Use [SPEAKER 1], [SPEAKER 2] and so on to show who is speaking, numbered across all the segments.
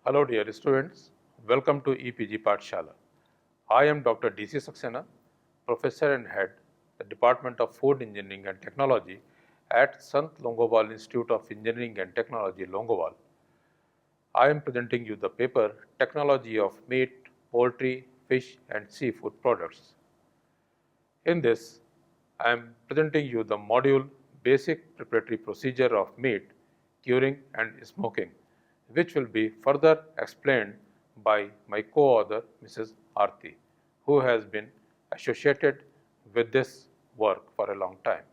[SPEAKER 1] Hello dear students, welcome to EPG Pathshala. I am Dr. DC Saxena, Professor and Head, the Department of Food Engineering and Technology at Sant Longowal Institute of Engineering and Technology, Longowal. I am presenting you the paper Technology of Meat, Poultry, Fish and Seafood Products. In this, I am presenting you the module Basic Preparatory Procedure of Meat, Curing and Smoking, which will be further explained by my co-author Mrs. Aarti, who has been associated with this work for a long time.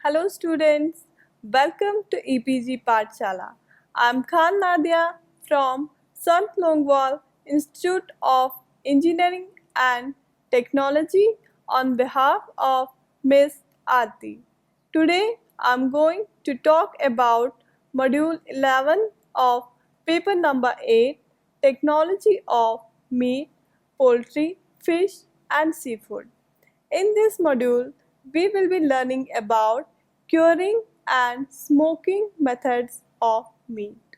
[SPEAKER 2] Hello students, welcome to EPG Pathshala. I am Khan Nadia from Sant Longwal Institute of Engineering and Technology on behalf of Ms. Aarti. Today I am going to talk about Module 11 of paper number 8, Technology of Meat, Poultry, Fish and Seafood. In this module, we will be learning about curing and smoking methods of meat.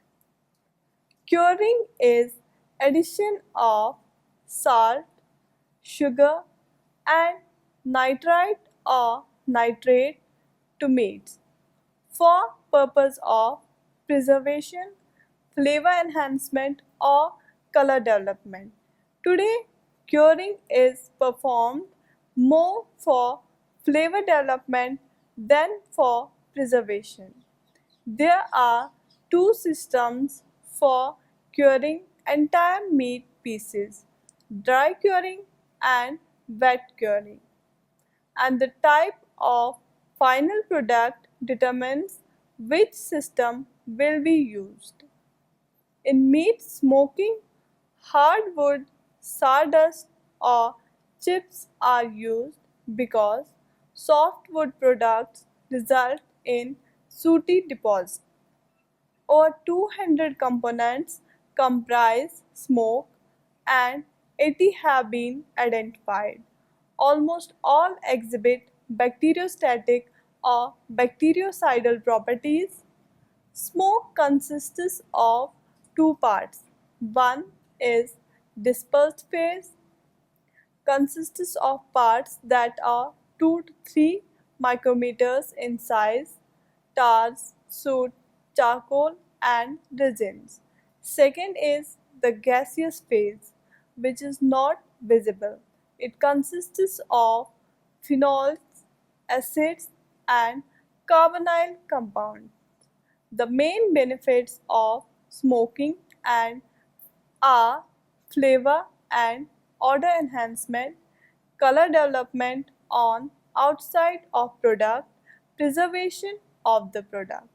[SPEAKER 2] Curing is addition of salt, sugar and nitrite or nitrate to meats for purpose of preservation, flavor enhancement or color development. Today, curing is performed more for flavor development than for preservation. There are two systems for curing entire meat pieces, dry curing and wet curing, and the type of final product determines which system will be used. In meat smoking, hardwood, sawdust or chips are used because softwood products result in sooty deposits. Over 200 components comprise smoke and 80 have been identified. Almost all exhibit bacteriostatic or bactericidal properties. Smoke consists of two parts. One is dispersed phase, consists of parts that are 2 to 3 micrometers in size, tars, soot, charcoal and resins. Second is the gaseous phase, which is not visible. It consists of phenols, acids and carbonyl compounds. The main benefits of smoking and are flavor and odor enhancement, color development on outside of product, preservation of the product.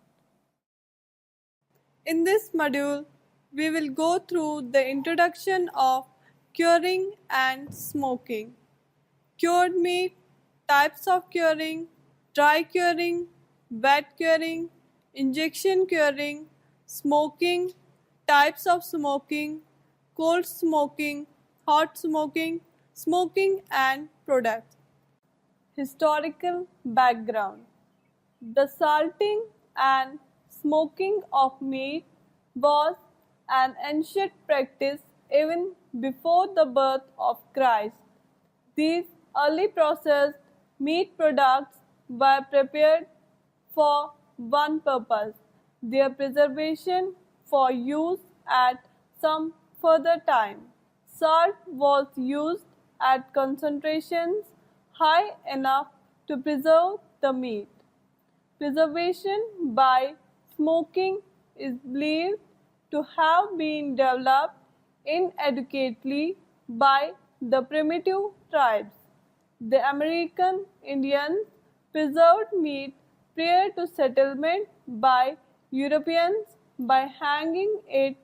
[SPEAKER 2] In this module, we will go through the introduction of curing and smoking, cured meat, types of curing, dry curing, wet curing, injection curing, smoking, types of smoking, cold smoking, hot smoking, smoking and products. Historical background. The salting and smoking of meat was an ancient practice even before the birth of Christ. These early processed meat products were prepared for one purpose, their preservation for use at some further time. Salt was used at concentrations high enough to preserve the meat. Preservation by smoking is believed to have been developed inadequately by the primitive tribes. The American Indians preserved meat prior to settlement by Europeans by hanging it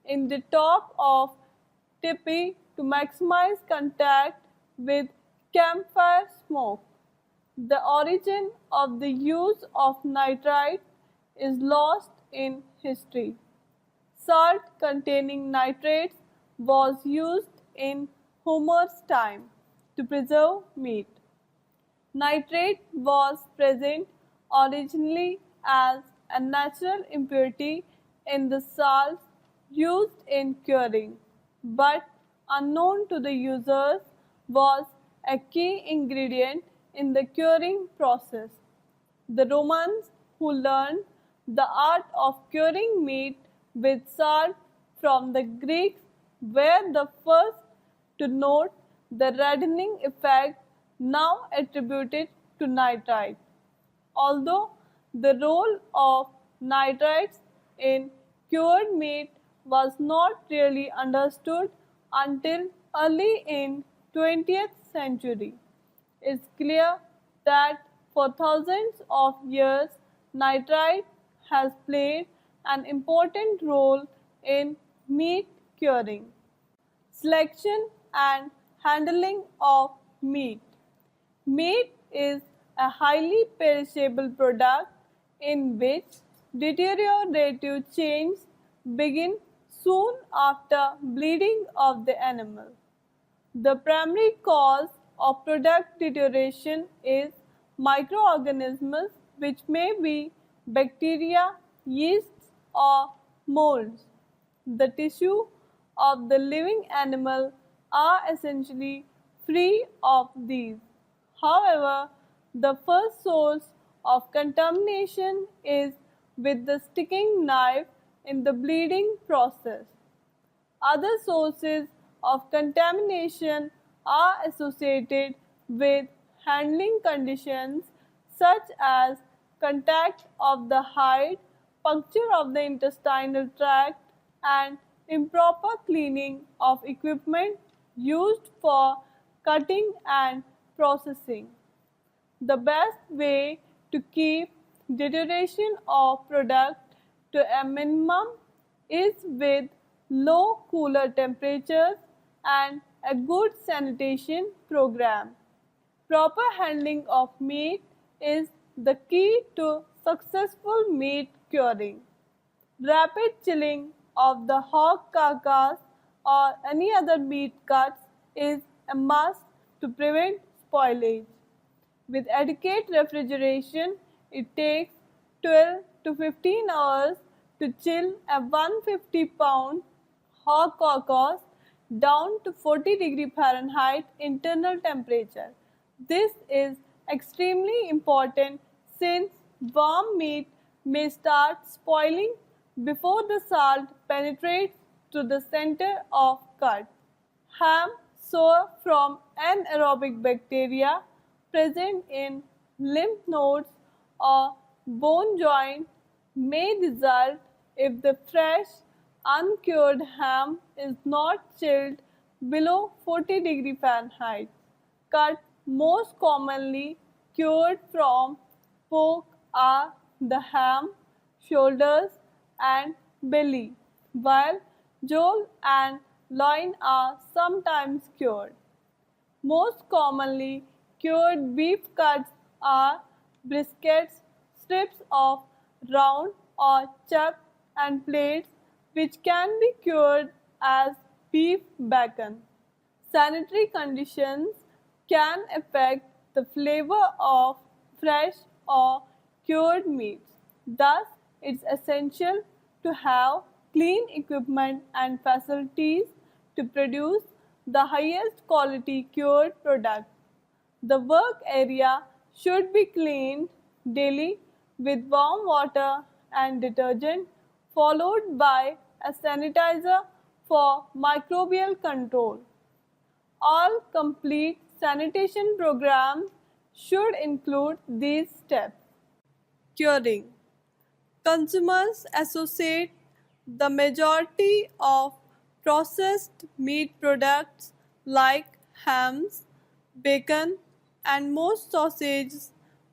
[SPEAKER 2] in the top of teepee to maximize contact with campfire smoke. The origin of the use of nitrite is lost in history. Salt containing nitrates was used in Homer's time to preserve meat. Nitrate was present originally as a natural impurity in the salts used in curing, but unknown to the users was a key ingredient in the curing process. The Romans, who learned the art of curing meat with salt from the Greeks, were the first to note the reddening effect now attributed to nitrite. Although the role of nitrites in cured meat was not really understood until early in 20th century, it's clear that for thousands of years nitrite has played an important role in meat curing. Selection and handling of meat. Meat is a highly perishable product in which deteriorative changes begin soon after bleeding of the animal. The primary cause of product deterioration is microorganisms, which may be bacteria, yeasts, or molds. The tissue of the living animal are essentially free of these. However, the first source of contamination is with the sticking knife in the bleeding process. Other sources of contamination are associated with handling conditions such as contact of the hide, puncture of the intestinal tract, and improper cleaning of equipment used for cutting and processing. The best way to keep deterioration of product to a minimum is with low cooler temperatures and a good sanitation program. Proper handling of meat is the key to successful meat curing. Rapid chilling of the hog carcass or any other meat cuts is a must to prevent spoilage. With adequate refrigeration, it takes 12 to 15 hours to chill a 150-pound hog carcass down to 40 °F internal temperature. This is extremely important since warm meat may start spoiling before the salt penetrates to the center of cut. Ham sore from anaerobic bacteria present in lymph nodes or bone joint may result if the fresh, uncured ham is not chilled below 40 °F. Cut most commonly cured from pork are the ham, shoulders, and belly, while jowl and loin are sometimes cured. Most commonly cured beef cuts are briskets, strips of round or chuck, and plates, which can be cured as beef bacon. Sanitary conditions can affect the flavor of fresh or cured meats. Thus, it's essential to have clean equipment and facilities to produce the highest quality cured product. The work area should be cleaned daily with warm water and detergent, followed by a sanitizer for microbial control. All complete sanitation programs should include these steps. Curing. Consumers associate the majority of processed meat products like hams, bacon, and most sausages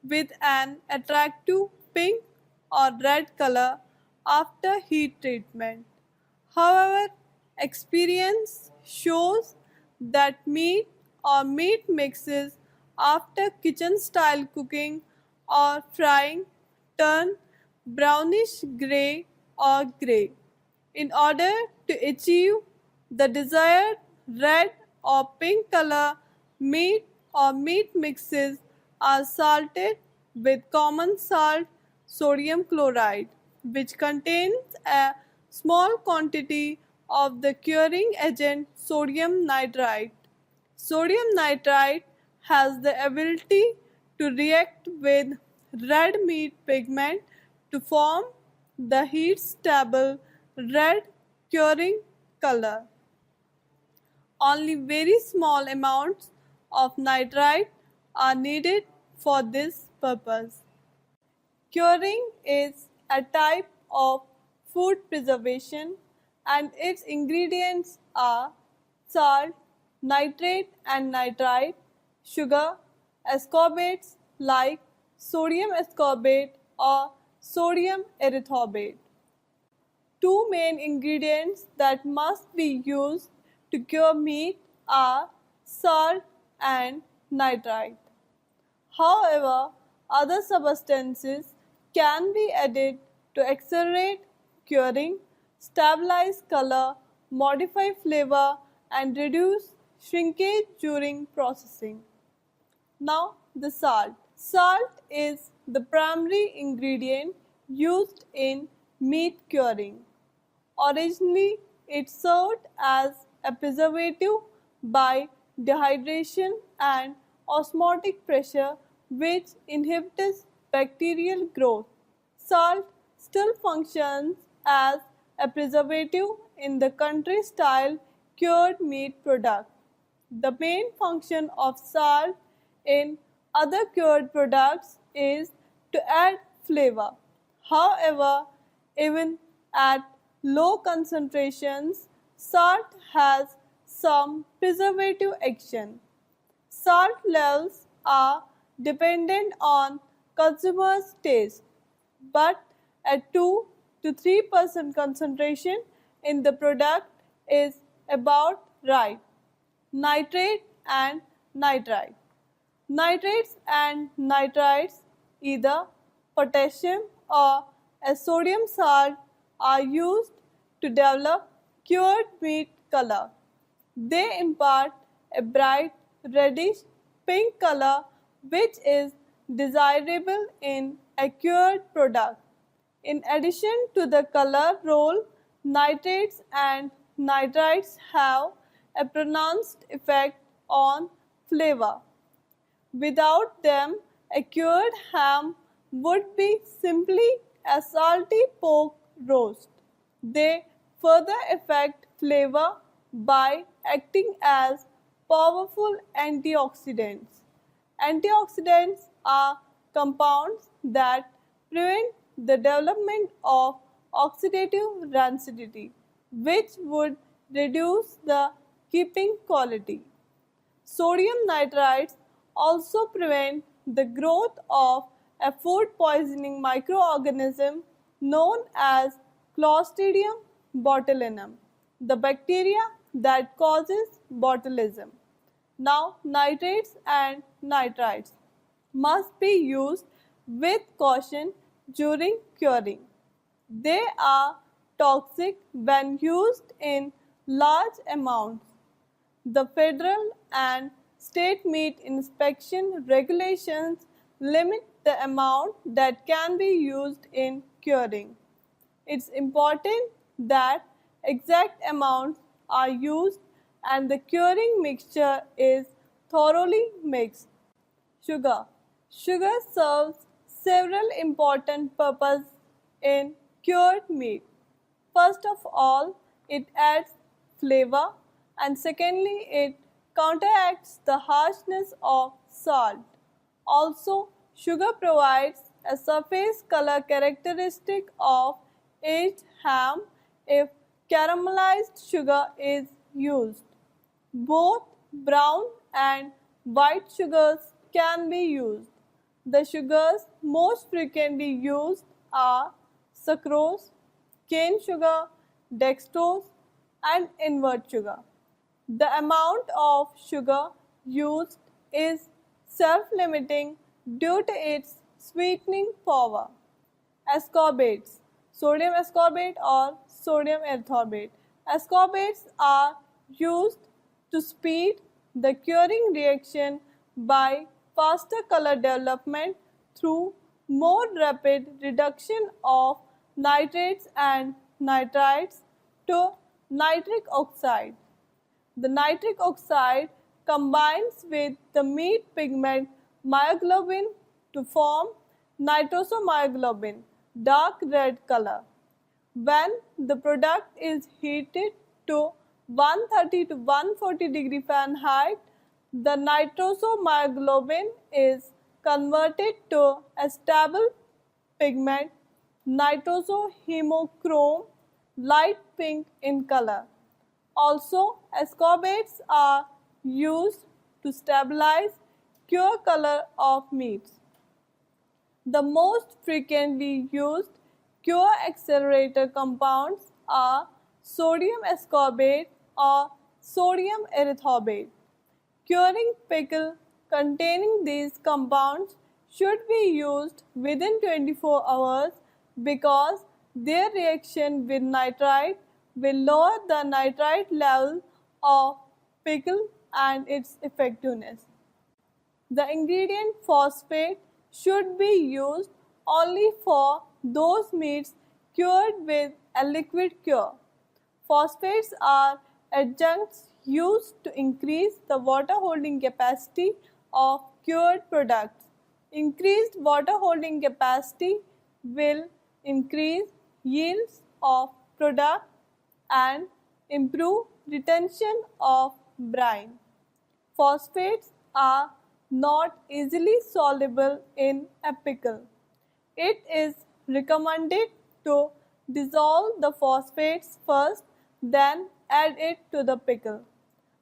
[SPEAKER 2] with an attractive pink or red color after heat treatment. However, experience shows that meat or meat mixes after kitchen style cooking or frying turn brownish gray or gray. In order to achieve the desired red or pink color, meat or meat mixes are salted with common salt, sodium chloride, which contains a small quantity of the curing agent sodium nitrite. Sodium nitrite has the ability to react with red meat pigment to form the heat stable red curing color. Only very small amounts of nitrite are needed for this purpose. Curing is a type of food preservation and its ingredients are salt, nitrate and nitrite, sugar, ascorbates like sodium ascorbate or sodium erythorbate. Two main ingredients that must be used to cure meat are salt and nitrite. However, other substances can be added to accelerate curing, stabilize color, modify flavor, and reduce shrinkage during processing. Now, the salt. Salt is the primary ingredient used in meat curing. Originally, it served as a preservative by dehydration and osmotic pressure, which inhibits bacterial growth. Salt still functions as a preservative in the country-style cured meat product. The main function of salt in other cured products is to add flavor. However, even at low concentrations, salt has some preservative action. Salt levels are dependent on consumers' taste, but a 2 to 3% concentration in the product is about right. Nitrate and nitrite. Nitrates and nitrites, either potassium or a sodium salt, are used to develop cured meat color. They impart a bright reddish pink color which is desirable in a cured product. In addition to the color role, nitrates and nitrites have a pronounced effect on flavor. Without them, a cured ham would be simply a salty pork roast. They further affect flavor by acting as powerful antioxidants. Antioxidants are compounds that prevent the development of oxidative rancidity, which would reduce the keeping quality. Sodium nitrites also prevent the growth of a food poisoning microorganism known as Clostridium botulinum, the bacteria that causes botulism. Now, nitrates and nitrites must be used with caution during curing. They are toxic when used in large amounts. The federal and state meat inspection regulations limit the amount that can be used in curing. It's important that exact amounts are used and the curing mixture is thoroughly mixed. Sugar. Sugar serves several important purposes in cured meat. First of all, it adds flavor, and secondly, it counteracts the harshness of salt. Also, sugar provides a surface color characteristic of aged ham if caramelized sugar is used. Both brown and white sugars can be used. The sugars most frequently used are sucrose, cane sugar, dextrose, and invert sugar. The amount of sugar used is self-limiting due to its sweetening power. Ascorbates, sodium ascorbate or sodium erythorbate. Ascorbates are used to speed the curing reaction by faster color development through more rapid reduction of nitrates and nitrites to nitric oxide. The nitric oxide combines with the meat pigment myoglobin to form nitrosomyoglobin, dark red color. When the product is heated to 130 to 140 degree Fahrenheit, the nitrosomyoglobin is converted to a stable pigment nitrosohemochrome, light pink in color. Also, ascorbates are used to stabilize cure color of meats. The most frequently used cure accelerator compounds are sodium ascorbate or sodium erythorbate. Curing pickle containing these compounds should be used within 24 hours because their reaction with nitrite will lower the nitrite level of pickle and its effectiveness. The ingredient phosphate should be used only for those meats cured with a liquid cure. Phosphates are adjuncts used to increase the water holding capacity of cured products. Increased water holding capacity will increase yields of product and improve retention of brine. Phosphates are not easily soluble in a pickle. It is recommended to dissolve the phosphates first, then add it to the pickle.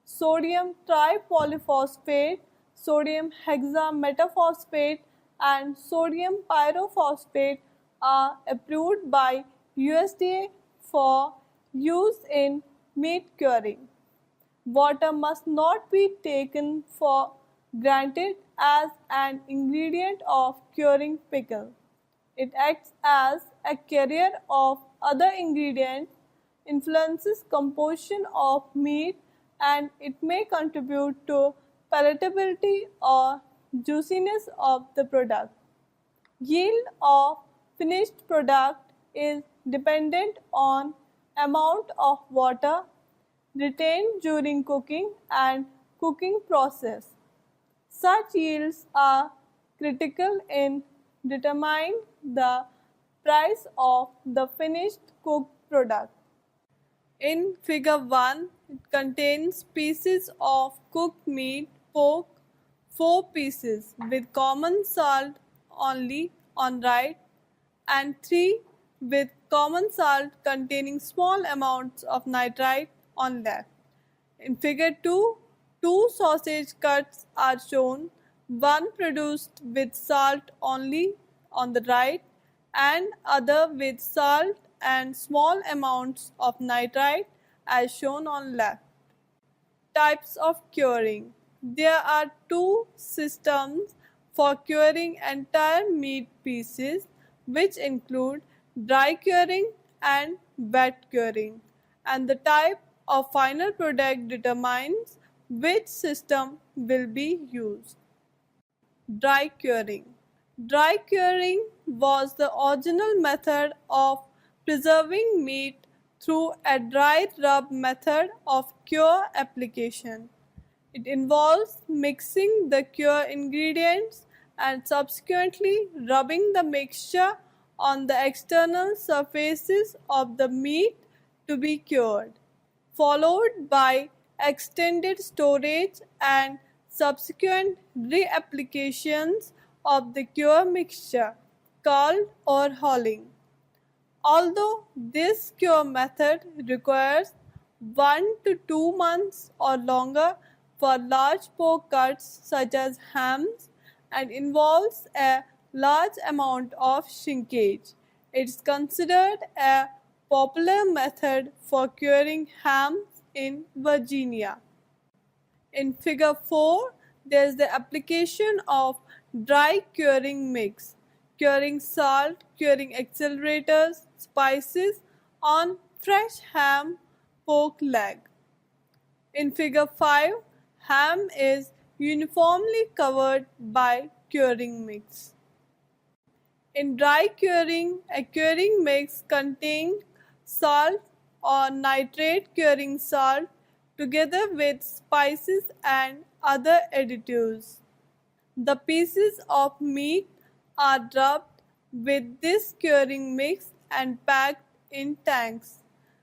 [SPEAKER 2] Sodium tripolyphosphate, sodium hexametaphosphate, and sodium pyrophosphate are approved by USDA for use in meat curing. Water must not be taken for granted as an ingredient of curing pickle. It acts as a carrier of other ingredients, influences composition of meat, and it may contribute to palatability or juiciness of the product. Yield of finished product is dependent on amount of water retained during cooking and cooking process. Such yields are critical in determining the price of the finished cooked product. In figure 1, it contains pieces of cooked meat, pork, 4 pieces with common salt only on right and 3 with common salt containing small amounts of nitrite on left. In figure 2, 2 sausage cuts are shown, one produced with salt only on the right and other with salt and small amounts of nitrite as shown on left. Types of curing. There are 2 systems for curing entire meat pieces, which include dry curing and wet curing, and the type of final product determines which system will be used. Dry curing. Dry curing was the original method of preserving meat through a dry rub method of cure application. It involves mixing the cure ingredients and subsequently rubbing the mixture on the external surfaces of the meat to be cured, followed by extended storage and subsequent reapplications of the cure mixture called overhauling. Although this cure method requires 1 to 2 months or longer for large pork cuts such as hams and involves a large amount of shrinkage, it is considered a popular method for curing hams in Virginia. In figure 4, there is the application of dry curing mix, curing salt, curing accelerators, spices on fresh ham, pork leg. In figure 5, ham is uniformly covered by curing mix. In dry curing, a curing mix contains salt or nitrate curing salt together with spices and other additives. The pieces of meat are rubbed with this curing mix and packed in tanks.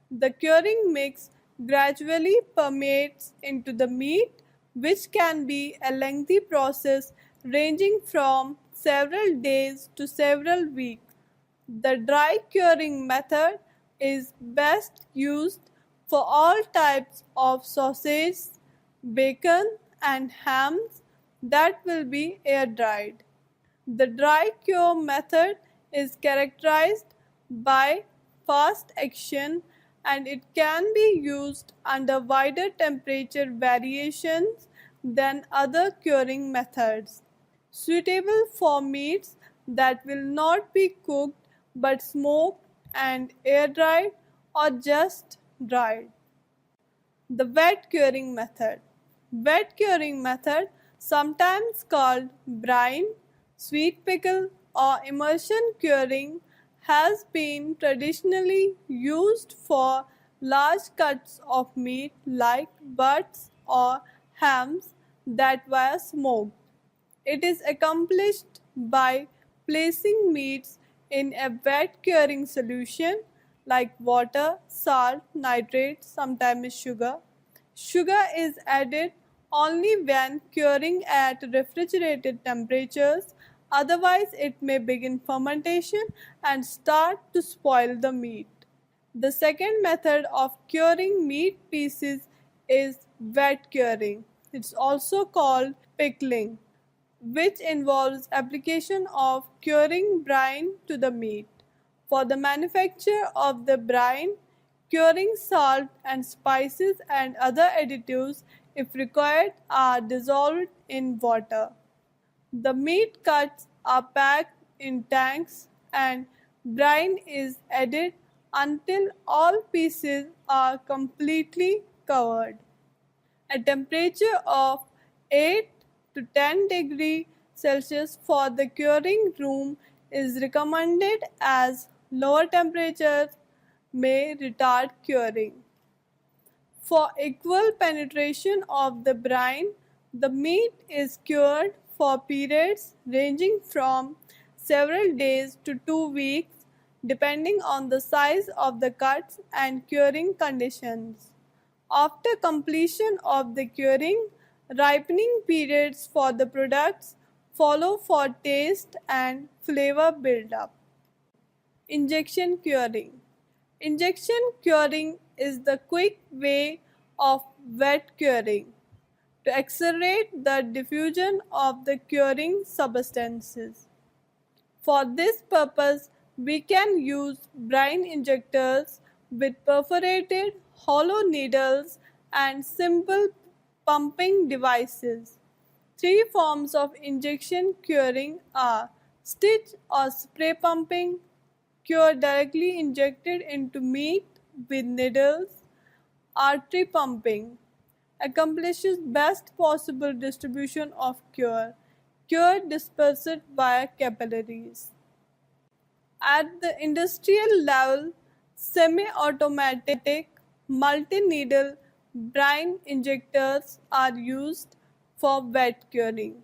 [SPEAKER 2] The curing mix gradually permeates into the meat, which can be a lengthy process ranging from several days to several weeks. The dry curing method is best used for all types of sausage, bacon, and hams that will be air dried. The dry cure method is characterized by fast action and it can be used under wider temperature variations than other curing methods. Suitable for meats that will not be cooked but smoked and air dried or just dried. The wet curing method. Wet curing method, sometimes called brine, sweet pickle, or immersion curing, has been traditionally used for large cuts of meat like butts or hams that were smoked. It is accomplished by placing meats in a wet curing solution like water, salt, nitrate, sometimes sugar. Sugar is added only when curing at refrigerated temperatures, otherwise it may begin fermentation and start to spoil the meat. The second method of curing meat pieces is wet curing. It's also called pickling, which involves application of curing brine to the meat. For the manufacture of the brine, curing salt and spices and other additives, if required, are dissolved in water. The meat cuts are packed in tanks and brine is added until all pieces are completely covered. A temperature of 8 to 10 degrees Celsius for the curing room is recommended as lower temperatures may retard curing. For equal penetration of the brine, the meat is cured for periods ranging from several days to 2 weeks, depending on the size of the cuts and curing conditions. After completion of the curing, ripening periods for the products follow for taste and flavor buildup. Injection curing. Injection curing is the quick way of wet curing to accelerate the diffusion of the curing substances. For this purpose, we can use brine injectors with perforated hollow needles and simple pumping devices. Three forms of injection curing are stitch or spray pumping, cure directly injected into meat with needles, artery pumping, accomplishes best possible distribution of cure dispersed via capillaries. At the industrial level, semi-automatic multi-needle brine injectors are used for wet curing.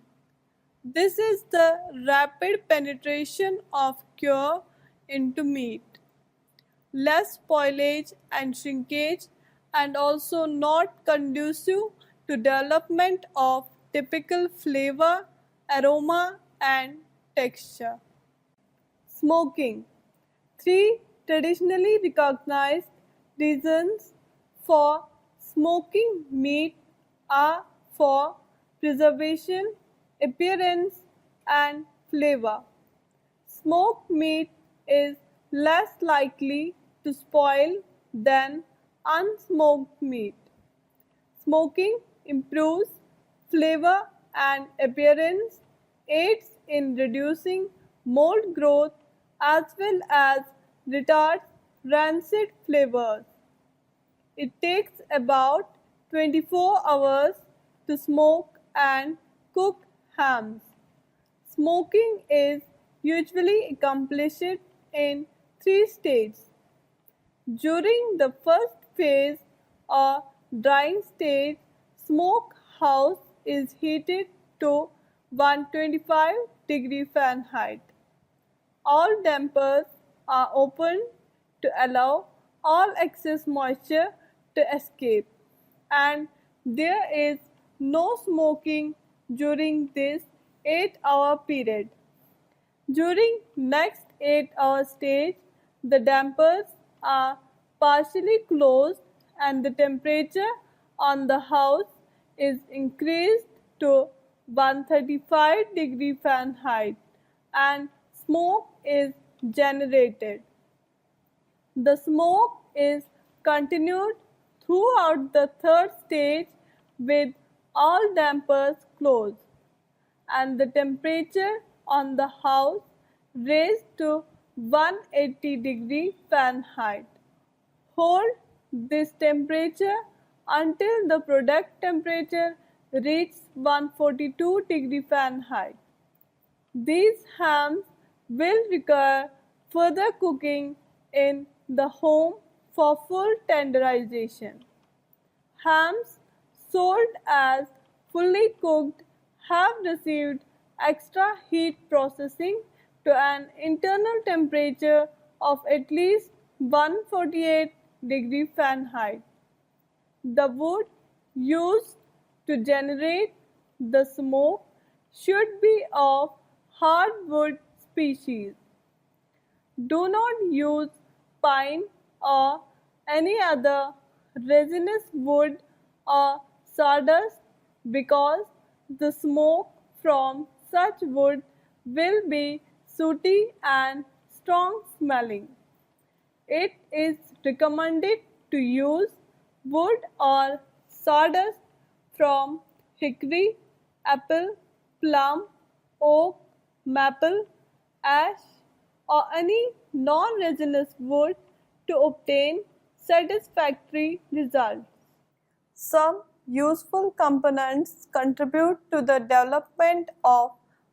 [SPEAKER 2] This is the rapid penetration of cure into meat, less spoilage and shrinkage, and also not conducive to development of typical flavor, aroma, and texture. Smoking. Three traditionally recognized reasons for smoking meat are for preservation, appearance, and flavor. Smoked meat is less likely to spoil than unsmoked meat. Smoking improves flavor and appearance, aids in reducing mold growth as well as retards rancid flavors. It takes about 24 hours to smoke and cook hams. Smoking is usually accomplished in three stages: During the first phase or drying stage, smoke house is heated to 125 degrees Fahrenheit. All dampers are opened to allow all excess moisture to escape, and there is no smoking during this 8-hour period. During next 8-hour stage, the dampers are partially closed and the temperature on the house is increased to 135 degrees Fahrenheit and smoke is generated. The smoke is continued throughout the third stage with all dampers closed and the temperature on the house raised to 180 degrees Fahrenheit. Hold this temperature until the product temperature reaches 142 degrees Fahrenheit. These hams will require further cooking in the home for full tenderization. Hams sold as fully cooked have received extra heat processing to an internal temperature of at least 148 degrees Fahrenheit. The wood used to generate the smoke should be of hardwood species. Do not use pine or any other resinous wood or sawdust because the smoke from such wood will be sooty and strong smelling. It is recommended to use wood or sawdust from hickory, apple, plum, oak, maple, ash, or any non-resinous wood to obtain satisfactory results. Some useful components contribute to the development of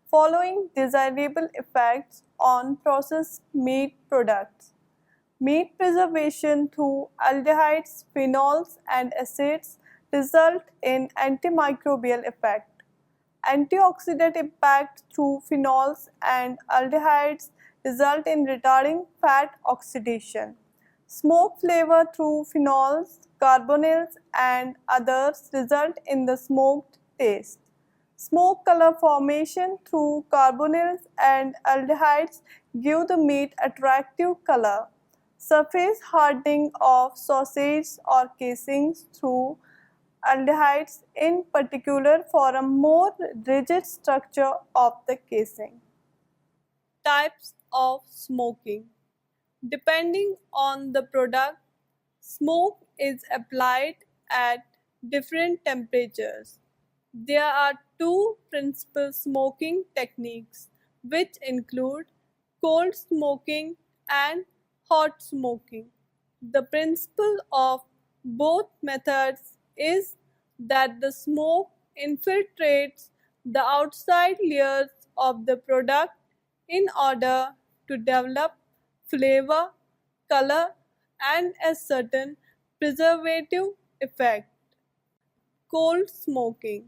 [SPEAKER 2] following desirable effects on processed meat products. Meat preservation through aldehydes, phenols, and acids result in antimicrobial effect. Antioxidant impact through phenols and aldehydes result in retarding fat oxidation. Smoke flavor through phenols, carbonyls, and others result in the smoked taste. Smoke color formation through carbonyls and aldehydes give the meat attractive color. Surface hardening of sausage or casings through aldehydes in particular for a more rigid structure of the casing. Types of smoking. Depending on the product, smoke is applied at different temperatures. There are two principal smoking techniques which include cold smoking and hot smoking. The principle of both methods is that the smoke infiltrates the outside layers of the product in order to develop flavor, color, and a certain preservative effect. Cold smoking.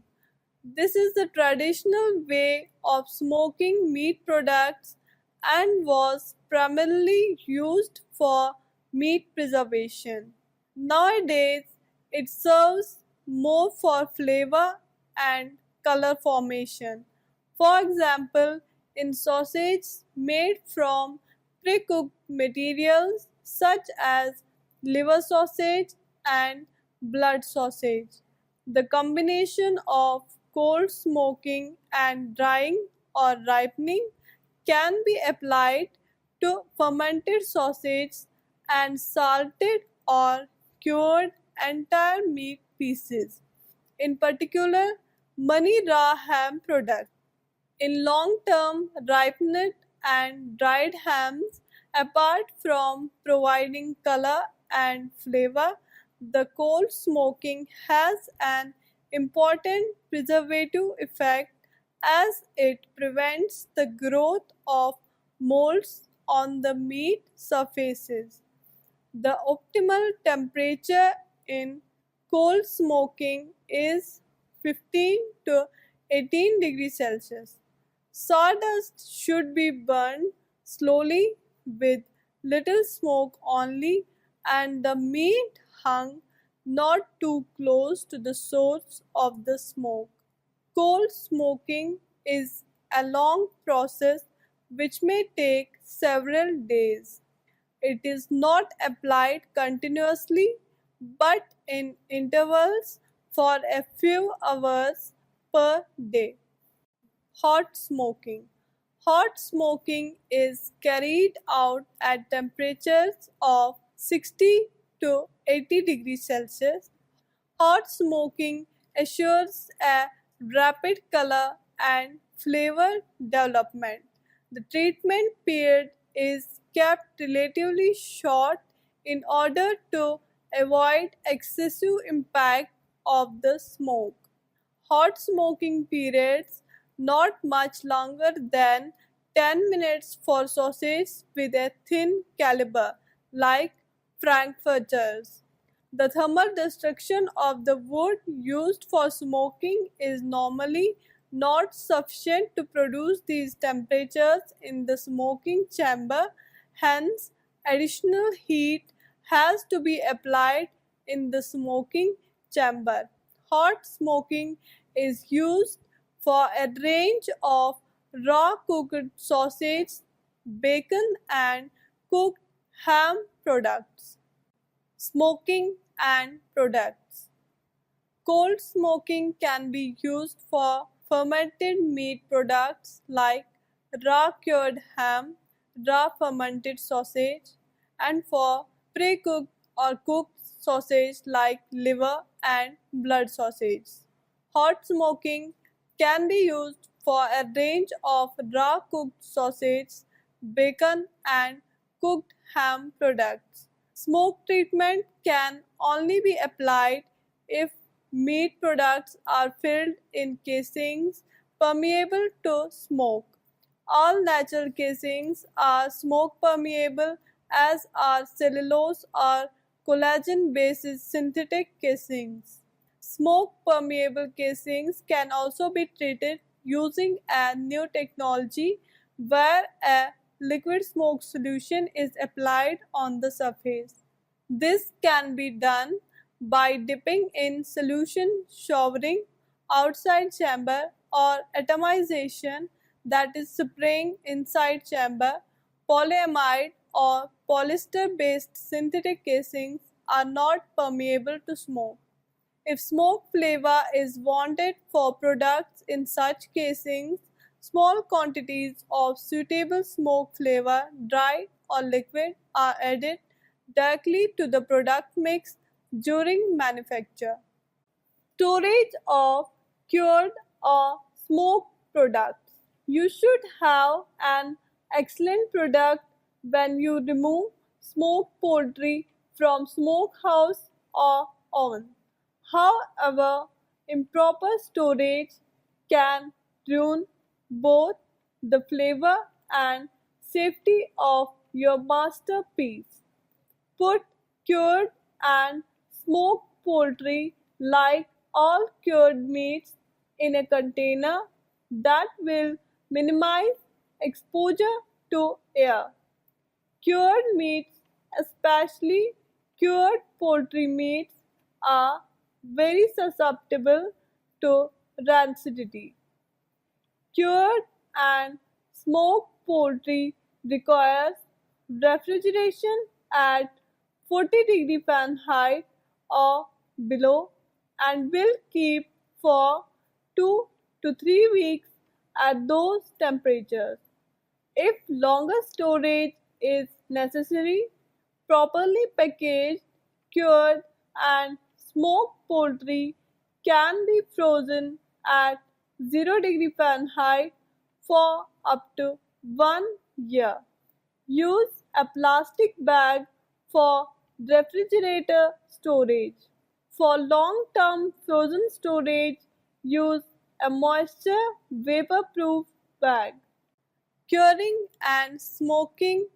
[SPEAKER 2] This is the traditional way of smoking meat products and was primarily used for meat preservation. Nowadays, it serves more for flavor and color formation. For example, in sausage made from pre-cooked materials such as liver sausage and blood sausage. The combination of cold smoking and drying or ripening can be applied to fermented sausage and salted or cured entire meat pieces, in particular Money Raw ham product. In long-term ripened and dried hams, apart from providing color and flavor, the cold smoking has an important preservative effect as it prevents the growth of molds on the meat surfaces. The optimal temperature in coal smoking is 15 to 18 degrees Celsius. Sawdust should be burned slowly with little smoke only and the meat hung not too close to the source of the smoke. Coal smoking is a long process which may take several days. It is not applied continuously but in intervals for a few hours per day. Hot smoking. Hot smoking is carried out at temperatures of 60 to 80 degrees Celsius. Hot smoking assures a rapid color and flavor development. The treatment period is kept relatively short in order to avoid excessive impact of the smoke. Hot smoking periods not much longer than 10 minutes for sausage with a thin caliber like frankfurters. The thermal destruction of the wood used for smoking is normally not sufficient to produce these temperatures in the smoking chamber, hence, additional heat has to be applied in the smoking chamber. Hot smoking is used for a range of raw cooked sausage, bacon, and cooked ham products. Smoking and products. Cold smoking can be used for fermented meat products like raw cured ham, raw fermented sausage, and for pre-cooked or cooked sausage like liver and blood sausage. Hot smoking can be used for a range of raw cooked sausage, bacon, and cooked ham products. Smoke treatment can only be applied if meat products are filled in casings permeable to smoke. All natural casings are smoke permeable, as are cellulose or collagen based synthetic casings. Smoke permeable casings can also be treated using a new technology where a liquid smoke solution is applied on the surface. This can be done by dipping in solution, showering outside chamber, or atomization, that is spraying inside chamber. Polyamide or polyester based synthetic casings are not permeable to smoke. If smoke flavor is wanted for products in such casings, small quantities of suitable smoke flavor, dry or liquid, are added directly to the product mix during manufacture. Storage of cured or smoked products. You should have an excellent product when you remove smoked poultry from smokehouse or oven. However, improper storage can ruin both the flavor and safety of your masterpiece. Put cured and smoked poultry, like all cured meats, in a container that will minimize exposure to air. Cured meats, especially cured poultry meats, are very susceptible to rancidity. Cured and smoked poultry requires refrigeration at 40 degrees Fahrenheit or below and will keep for 2 to 3 weeks at those temperatures. If longer storage is necessary, properly packaged, cured, and smoked poultry can be frozen at 0 degrees Fahrenheit for up to 1 year. Use a plastic bag for refrigerator storage. For long-term frozen storage, use a moisture vapor-proof bag. Curing and smoking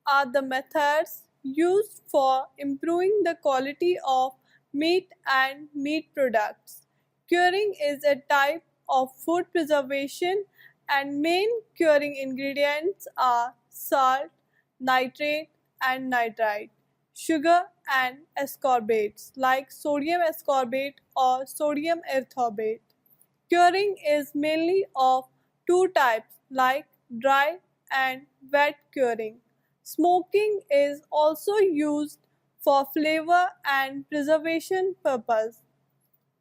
[SPEAKER 2] are the methods used for improving the quality of meat and meat products. Curing is a type of food preservation, and main curing ingredients are salt, nitrate and nitrite, sugar and ascorbates like sodium ascorbate or sodium erythorbate. Curing is mainly of two types like dry and wet curing. Smoking is also used for flavor and preservation purpose.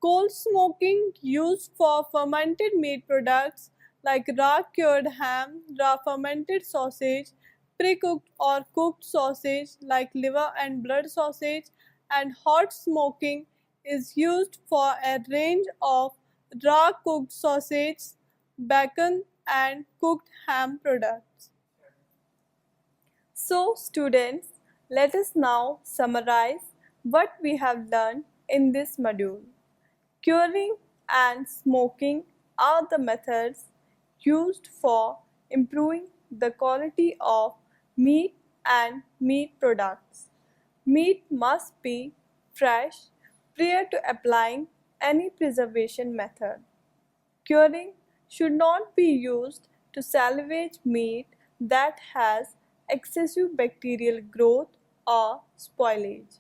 [SPEAKER 2] Cold smoking used for fermented meat products like raw cured ham, raw fermented sausage, pre-cooked or cooked sausage like liver and blood sausage, and hot smoking is used for a range of raw cooked sausage, bacon and cooked ham products. So students, let us now summarize what we have learned in this module. Curing and smoking are the methods used for improving the quality of meat and meat products. Meat must be fresh prior to applying any preservation method. Curing should not be used to salvage meat that has excessive bacterial growth or spoilage.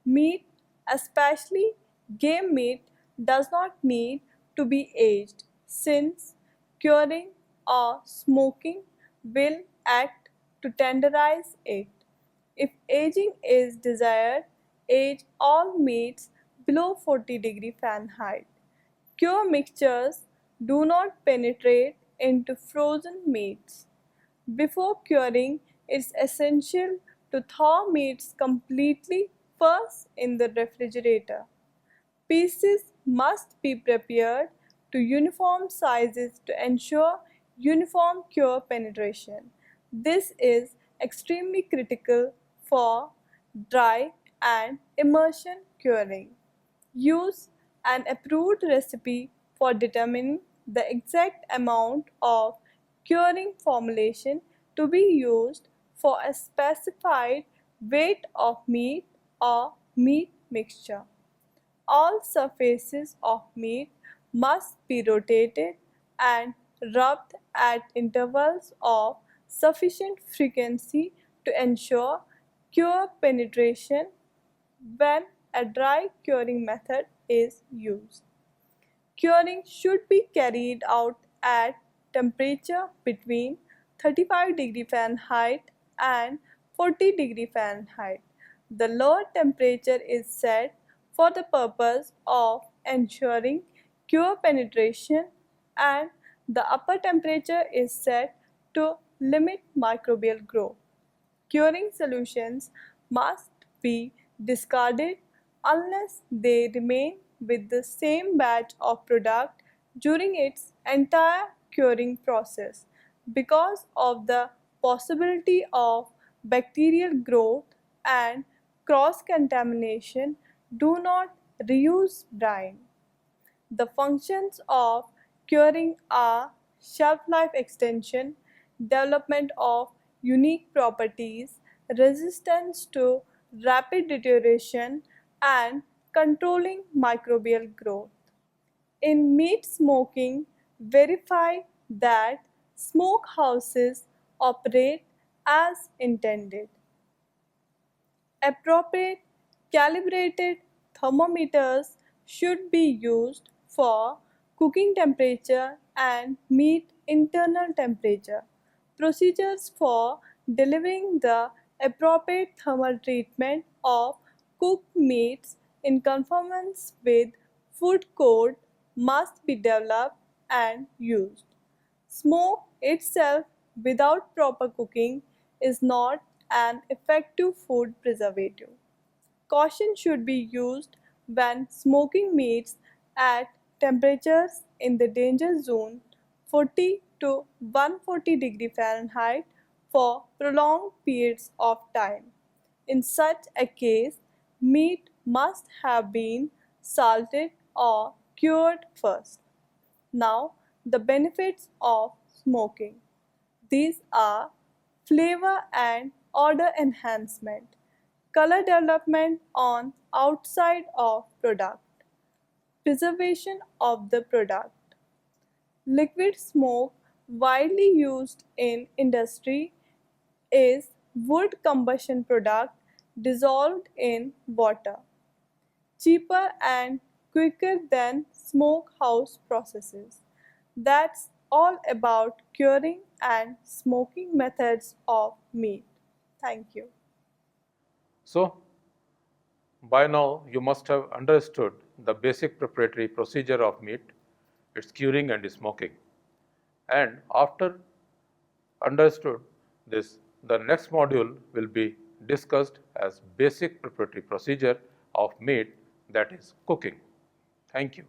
[SPEAKER 2] Meat, especially game meat, does not need to be aged since curing or smoking will act to tenderize it. If aging is desired, age all meats below 40 °F. Cure mixtures do not penetrate into frozen meats. Before curing, it's essential to thaw meats completely first in the refrigerator. Pieces must be prepared to uniform sizes to ensure uniform cure penetration. This is extremely critical for dry and immersion curing. Use an approved recipe for determining the exact amount of curing formulation to be used for a specified weight of meat or meat mixture. All surfaces of meat must be rotated and rubbed at intervals of sufficient frequency to ensure cure penetration when a dry curing method is used. Curing should be carried out at temperature between 35 °F and 40 °F. The lower temperature is set for the purpose of ensuring cure penetration, and the upper temperature is set to limit microbial growth. Curing solutions must be discarded unless they remain with the same batch of product during its entire curing process because of the possibility of bacterial growth and cross-contamination. Do not reuse brine. The functions of curing are shelf life extension, development of unique properties, resistance to rapid deterioration, and controlling microbial growth. In meat smoking, verify that smokehouses operate as intended. Appropriate calibrated thermometers should be used for cooking temperature and meat internal temperature. Procedures for delivering the appropriate thermal treatment of cooked meats in conformance with food code must be developed and used. Smoke itself without proper cooking is not an effective food preservative. Caution should be used when smoking meats at temperatures in the danger zone 40 to 140 °F for prolonged periods of time. In such a case, meat must have been salted or cured first. Now, the benefits of smoking. These are flavor and odor enhancement, color development on outside of product, preservation of the product. Liquid smoke widely used in industry is wood combustion product dissolved in water, cheaper and quicker than smokehouse processes. That's all about curing and smoking methods of meat. Thank you.
[SPEAKER 1] So, by now you must have understood the basic preparatory procedure of meat, its curing and smoking. And after understood this, the next module will be discussed as basic preparatory procedure of meat, that is cooking. Thank you.